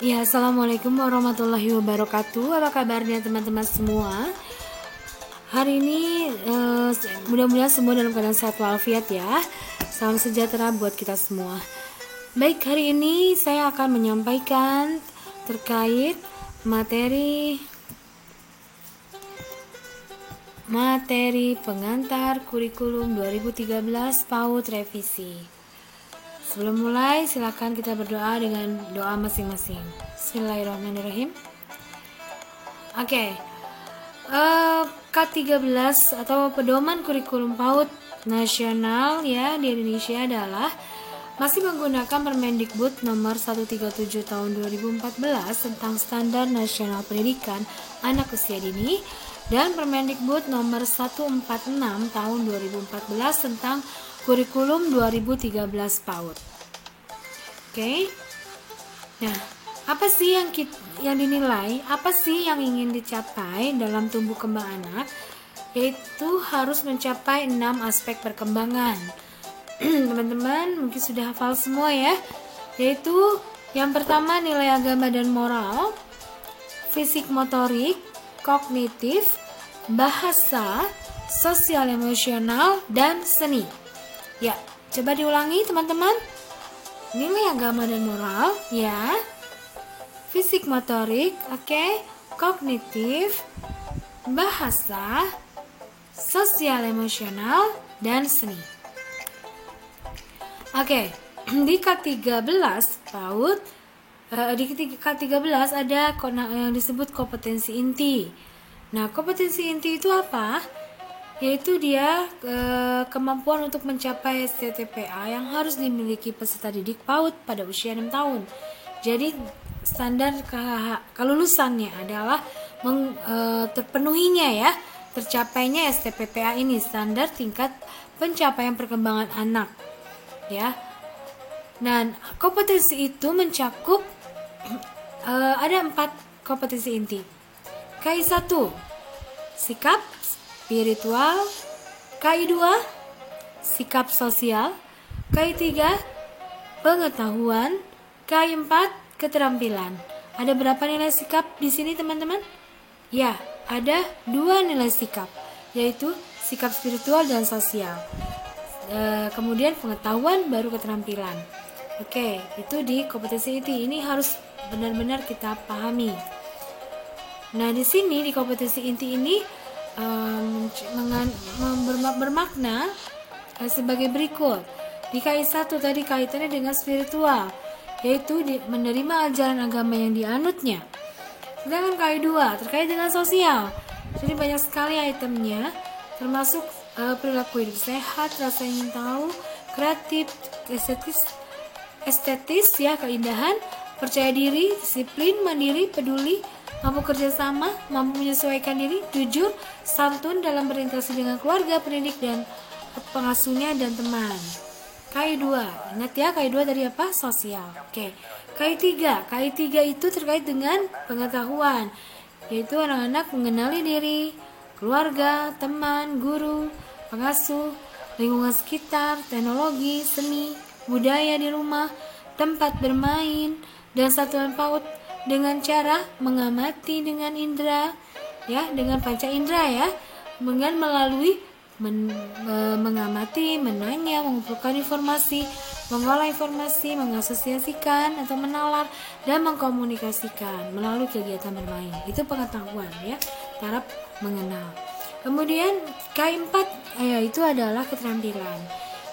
Ya, assalamualaikum warahmatullahi wabarakatuh. Apa kabarnya teman-teman semua? Hari ini mudah-mudahan semua dalam keadaan sehat walafiat ya. Salam sejahtera buat kita semua. Baik, hari ini saya akan menyampaikan terkait materi pengantar kurikulum 2013 PAUD revisi. Sebelum mulai, silakan kita berdoa dengan doa masing-masing. Bismillahirrahmanirrahim. Oke, K13 atau pedoman kurikulum PAUD nasional ya di Indonesia adalah masih menggunakan Permendikbud nomor 137 tahun 2014 tentang standar nasional pendidikan anak usia dini dan Permendikbud nomor 146 tahun 2014 tentang kurikulum 2013 PAUD. Oke. Nah, apa sih yang dinilai? Apa sih yang ingin dicapai dalam tumbuh kembang anak? Yaitu harus mencapai 6 aspek perkembangan. Teman-teman mungkin sudah hafal semua ya. Yaitu yang pertama nilai agama dan moral, fisik motorik, kognitif, bahasa, sosial emosional, dan seni. Ya, coba diulangi teman-teman. Nilai agama dan moral, ya. Fisik motorik, oke. Kognitif, bahasa, sosial emosional, dan seni. Oke, di K13 PAUD, di K13 ada yang disebut kompetensi inti. Nah, kompetensi inti itu apa? Yaitu dia kemampuan untuk mencapai STTPA yang harus dimiliki peserta didik PAUD pada usia 6 tahun. Jadi standar kelulusannya adalah terpenuhinya ya, tercapainya STPPA ini, standar tingkat pencapaian perkembangan anak ya. Dan kompetensi itu mencakup ada 4 kompetensi inti. KI1 sikap spiritual, KI2 sikap sosial, KI3 pengetahuan, KI4 keterampilan. Ada berapa nilai sikap di sini teman-teman? Ya, ada 2 nilai sikap, yaitu sikap spiritual dan sosial. Kemudian pengetahuan baru keterampilan. Oke, itu di kompetensi inti. Ini harus benar-benar kita pahami. Nah, di sini di kompetensi inti ini bermakna sebagai berikut. Di KI1 tadi kaitannya dengan spiritual, yaitu menerima ajaran agama yang dianutnya. Sedangkan KI2 terkait dengan sosial. Jadi banyak sekali itemnya, termasuk perilaku hidup sehat, rasa ingin tahu, kreatif, estetis ya, keindahan, percaya diri, disiplin, mandiri, peduli, mampu kerjasama, mampu menyesuaikan diri, jujur, santun dalam berinteraksi dengan keluarga, pendidik, dan pengasuhnya dan teman. KI2, ingat ya, KI2 tadi apa? Sosial. Oke. KI3 itu terkait dengan pengetahuan, yaitu anak-anak mengenali diri, keluarga, teman, guru, pengasuh, lingkungan sekitar, teknologi, seni, budaya di rumah, tempat bermain, dan satuan PAUD dengan cara mengamati dengan indera ya, dengan panca indera ya, dengan melalui mengamati, menanya, mengumpulkan informasi, mengolah informasi, mengasosiasikan atau menalar dan mengkomunikasikan melalui kegiatan bermain. Itu pengetahuan ya, taraf mengenal. Kemudian K4 itu adalah keterampilan.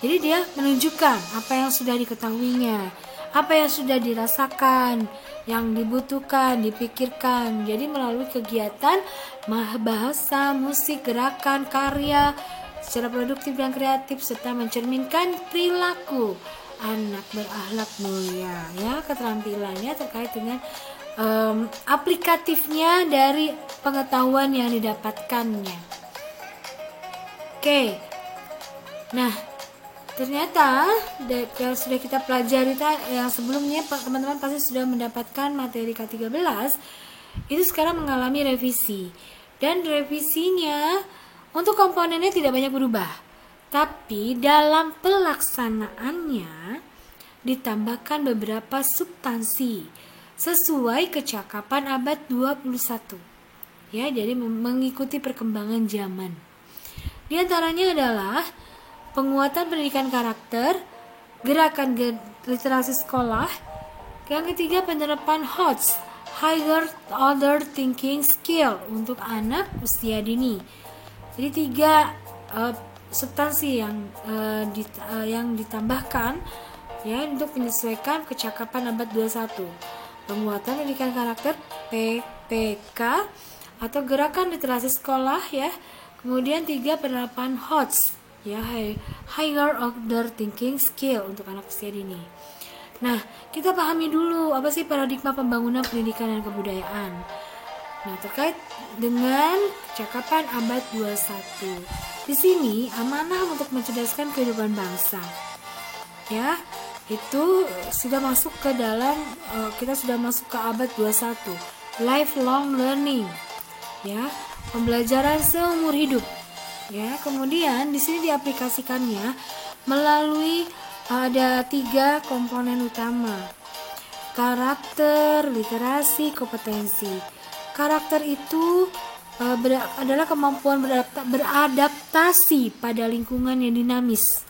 Jadi dia menunjukkan apa yang sudah diketahuinya, apa yang sudah dirasakan, yang dibutuhkan, dipikirkan. Jadi melalui kegiatan bahasa, musik, gerakan, karya secara produktif dan kreatif serta mencerminkan perilaku anak berakhlak mulia ya. Keterampilannya terkait dengan aplikatifnya dari pengetahuan yang didapatkannya. Oke. Nah, ternyata yang sudah kita pelajari yang sebelumnya teman-teman pasti sudah mendapatkan materi K13, itu sekarang mengalami revisi. Dan revisinya untuk komponennya tidak banyak berubah, tapi dalam pelaksanaannya ditambahkan beberapa substansi sesuai kecakapan abad 21. Ya, jadi mengikuti perkembangan zaman. Di antaranya adalah penguatan pendidikan karakter, gerakan literasi sekolah. Yang ketiga, penerapan HOTS, Higher Order Thinking Skill, untuk anak usia dini. Jadi 3 substansi yang ditambahkan ya untuk menyesuaikan kecakapan abad 21. Penguatan pendidikan karakter PPK atau gerakan literasi sekolah ya. Kemudian 3, penerapan HOTS ya, Higher Order Thinking Skill, untuk anak usia dini. Nah, kita pahami dulu apa sih paradigma pembangunan pendidikan dan kebudayaan. Nah, terkait dengan kecakapan abad 21. Di sini amanah untuk mencerdaskan kehidupan bangsa. Ya, itu sudah masuk ke dalam kita sudah masuk ke abad 21. Lifelong learning. Ya, pembelajaran seumur hidup. Ya, kemudian di sini diaplikasikannya melalui ada 3 komponen utama. Karakter, literasi, kompetensi. Karakter itu adalah kemampuan beradaptasi pada lingkungan yang dinamis.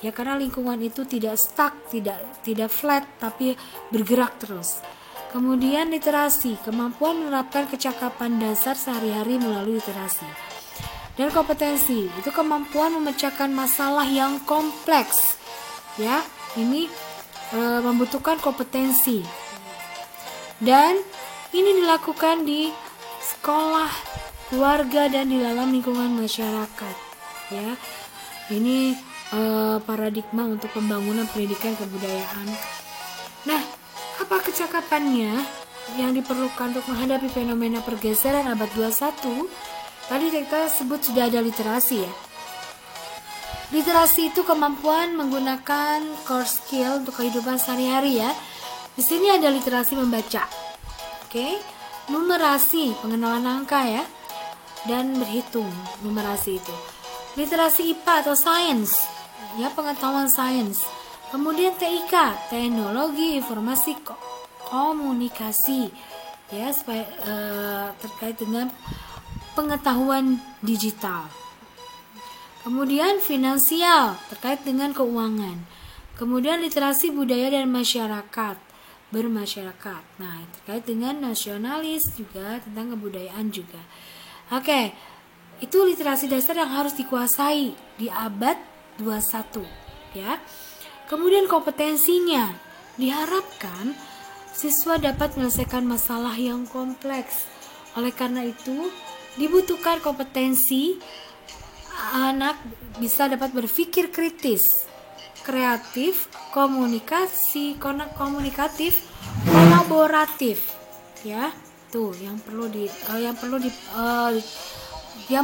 Ya, karena lingkungan itu tidak stuck, tidak flat, tapi bergerak terus. Kemudian literasi, kemampuan menerapkan kecakapan dasar sehari-hari melalui literasi. Dan kompetensi, itu kemampuan memecahkan masalah yang kompleks. Ya, ini membutuhkan kompetensi. Dan ini dilakukan di sekolah, keluarga, dan di dalam lingkungan masyarakat. Ya, ini paradigma untuk pembangunan pendidikan kebudayaan. Nah, apa kecakapannya yang diperlukan untuk menghadapi fenomena pergeseran abad 21? Tadi kita sebut sudah ada literasi ya. Literasi itu kemampuan menggunakan core skill untuk kehidupan sehari-hari ya. Di sini ada literasi membaca. Oke. Numerasi, pengenalan angka ya. Dan berhitung, numerasi itu. Literasi IPA atau sains, ya, pengetahuan sains. Kemudian TIK, teknologi informasi komunikasi, ya, supaya terkait dengan pengetahuan digital. Kemudian finansial, terkait dengan keuangan. Kemudian literasi budaya dan masyarakat, bermasyarakat. Nah, terkait dengan nasionalis juga, tentang kebudayaan juga. Oke, itu literasi dasar yang harus dikuasai di abad 21, ya. Kemudian kompetensinya, diharapkan siswa dapat menyelesaikan masalah yang kompleks. Oleh karena itu, dibutuhkan kompetensi anak bisa dapat berpikir kritis, kreatif, komunikatif, kolaboratif, ya. Tuh yang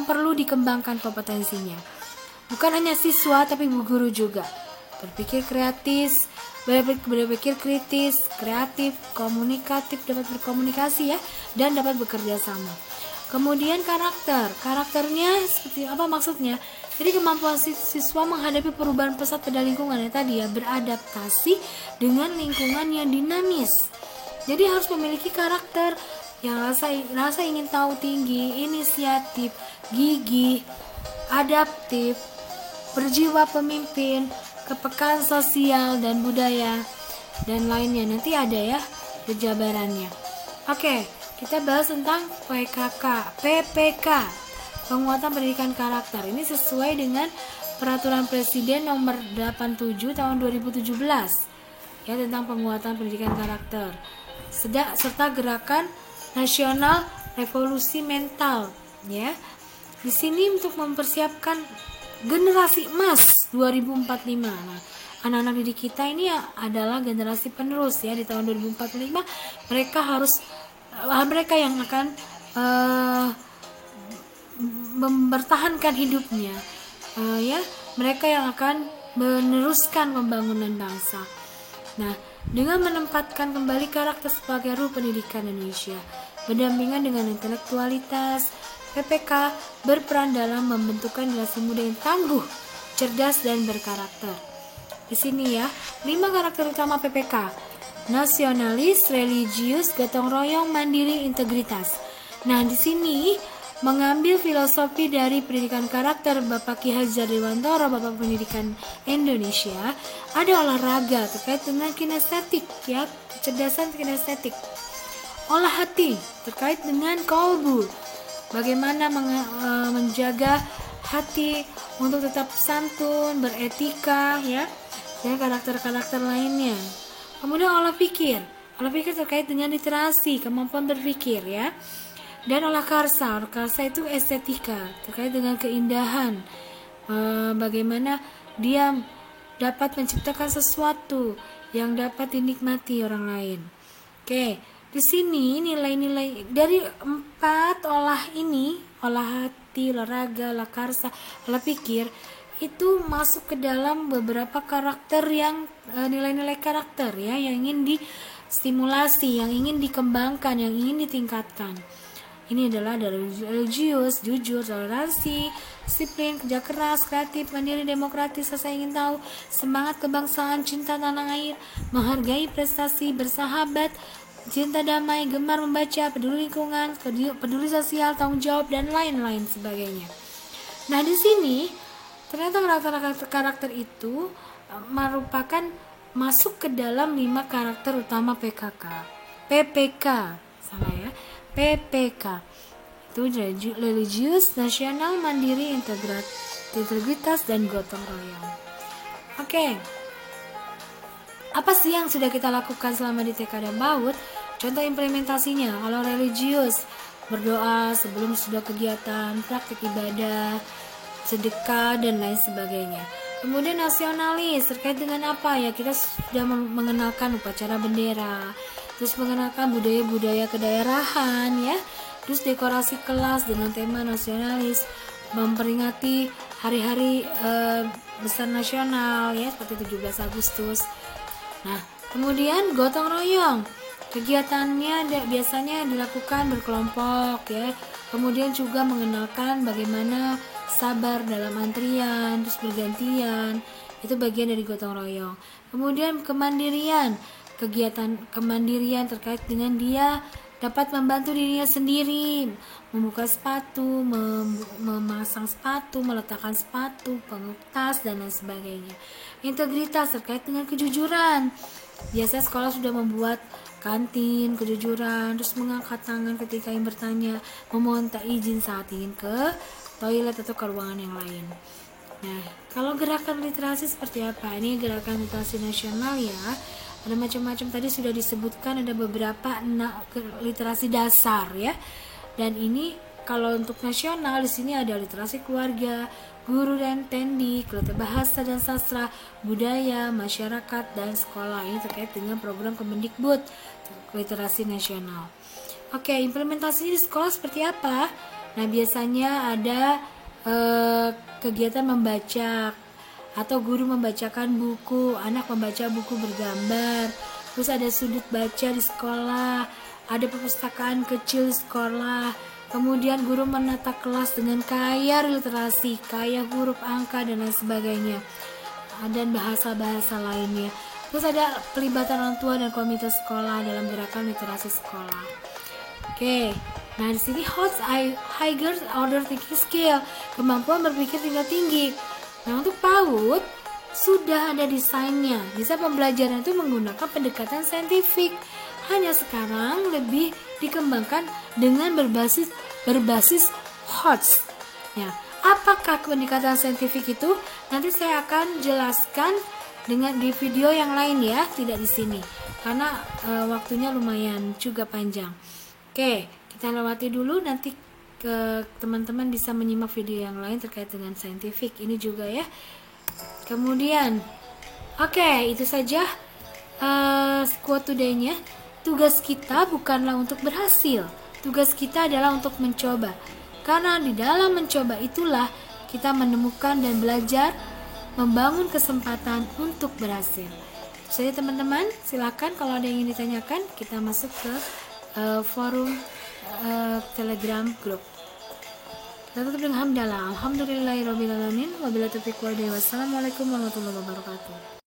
perlu dikembangkan kompetensinya. Bukan hanya siswa tapi guru juga. Berpikir kreatif, berpikir kritis, kreatif, komunikatif, dapat berkomunikasi ya, dan dapat bekerja sama. Kemudian karakternya seperti apa maksudnya? Jadi kemampuan siswa menghadapi perubahan pesat pada lingkungan ya tadi ya, beradaptasi dengan lingkungan yang dinamis. Jadi harus memiliki karakter yang rasa ingin tahu tinggi, inisiatif, gigih, adaptif, berjiwa pemimpin, kepekaan sosial dan budaya, dan lainnya. Nanti ada ya penjabarannya. Oke, kita bahas tentang PPK, penguatan pendidikan karakter. Ini sesuai dengan Peraturan Presiden nomor 87 tahun 2017 ya, tentang penguatan pendidikan karakter. Serta gerakan nasional revolusi mental ya. Di sini untuk mempersiapkan generasi emas 2045. Nah, anak-anak didik kita ini adalah generasi penerus ya di tahun 2045. Mereka yang akan mempertahankan hidupnya ya, mereka yang akan meneruskan pembangunan bangsa. Nah, dengan menempatkan kembali karakter sebagai ruh pendidikan Indonesia, berdampingan dengan intelektualitas, PPK berperan dalam membentukkan generasi muda yang tangguh, cerdas, dan berkarakter. Di sini ya, 5 karakter utama PPK. nasionalis, religius, gotong royong, mandiri, integritas. Nah, di sini mengambil filosofi dari pendidikan karakter Bapak Ki Hajar Dewantara, Bapak Pendidikan Indonesia. Ada olahraga terkait dengan kinestetik, ya, kecerdasan kinestetik. Olah hati terkait dengan kolbu, bagaimana menjaga hati untuk tetap santun, beretika, ya, dan karakter-karakter lainnya. Kemudian olah pikir terkait dengan literasi, kemampuan berpikir, ya. Dan olah karsa itu estetika terkait dengan keindahan, bagaimana dia dapat menciptakan sesuatu yang dapat dinikmati orang lain. Oke, di sini nilai-nilai dari 4 olah ini, olah hati, olahraga, olah karsa, olah pikir, itu masuk ke dalam beberapa karakter yang nilai-nilai karakter, ya, yang ingin distimulasi, yang ingin dikembangkan, yang ingin ditingkatkan. Ini adalah dari religius, jujur, toleransi, disiplin, kerja keras, kreatif, mandiri, demokratis, rasa ingin tahu, semangat kebangsaan, cinta tanah air, menghargai prestasi, bersahabat, cinta damai, gemar membaca, peduli lingkungan, peduli sosial, tanggung jawab, dan lain-lain sebagainya. Nah, di sini ternyata karakter itu merupakan masuk ke dalam 5 karakter utama PPK, salah ya. PPK itu religius, nasional, mandiri, integritas, dan gotong royong. Oke, apa sih yang sudah kita lakukan selama di TK dan PAUD? Contoh implementasinya, kalau religius, berdoa sebelum sudah kegiatan, praktik ibadah, sedekah, dan lain sebagainya. Kemudian nasionalis terkait dengan apa, ya, kita sudah mengenalkan upacara bendera, terus mengenalkan budaya-budaya kedaerahan, ya, terus dekorasi kelas dengan tema nasionalis, memperingati hari-hari besar nasional, ya, seperti 17 Agustus. Nah, kemudian gotong royong, kegiatannya biasanya dilakukan berkelompok, ya, kemudian juga mengenalkan bagaimana sabar dalam antrian, terus bergantian, itu bagian dari gotong royong. Kemudian kemandirian, kegiatan kemandirian terkait dengan dia dapat membantu dirinya sendiri, membuka sepatu, memasang sepatu, meletakkan sepatu, pengetas, dan lain sebagainya. Integritas terkait dengan kejujuran, biasanya sekolah sudah membuat kantin kejujuran, terus mengangkat tangan ketika yang bertanya, memohon tak izin saat ingin ke toilet atau ke ruangan yang lain. Nah, kalau gerakan literasi seperti apa? Ini gerakan literasi nasional, ya. Ada macam-macam, tadi sudah disebutkan ada beberapa literasi dasar, ya. Dan ini kalau untuk nasional di sini ada literasi keluarga, guru dan tendik, bahasa dan sastra, budaya, masyarakat, dan sekolah. Ini terkait dengan program Kemendikbud literasi nasional. Oke, implementasinya di sekolah seperti apa? Nah, biasanya ada kegiatan membaca, atau guru membacakan buku, anak membaca buku bergambar, terus ada sudut baca di sekolah, ada perpustakaan kecil di sekolah, kemudian guru menata kelas dengan kaya literasi, kaya huruf, angka, dan lain sebagainya, dan bahasa-bahasa lainnya. Terus ada pelibatan orang tua dan komite sekolah dalam gerakan literasi sekolah. Oke, nah di sini higher order thinking skill, kemampuan berpikir tingkat tinggi. Nah, untuk PAUD sudah ada desainnya. Bisa pembelajaran itu menggunakan pendekatan saintifik. Hanya sekarang lebih dikembangkan dengan berbasis HOTS. Ya, apakah pendekatan saintifik itu? Nanti saya akan jelaskan di video yang lain, ya, tidak di sini. Karena waktunya lumayan juga panjang. Oke, kita lewati dulu, nanti teman-teman bisa menyimak video yang lain terkait dengan saintifik ini juga, ya. Kemudian itu saja quote today-nya. Tugas kita bukanlah untuk berhasil, tugas kita adalah untuk mencoba, karena di dalam mencoba itulah kita menemukan dan belajar membangun kesempatan untuk berhasil. Jadi teman-teman, silakan kalau ada yang ingin ditanyakan, kita masuk ke forum Telegram grup. Kita tutup dengan hamdalah. Alhamdulillahirobbilalamin. Wabillahi taufiq wal hidayah. Wassalamualaikum warahmatullahi wabarakatuh.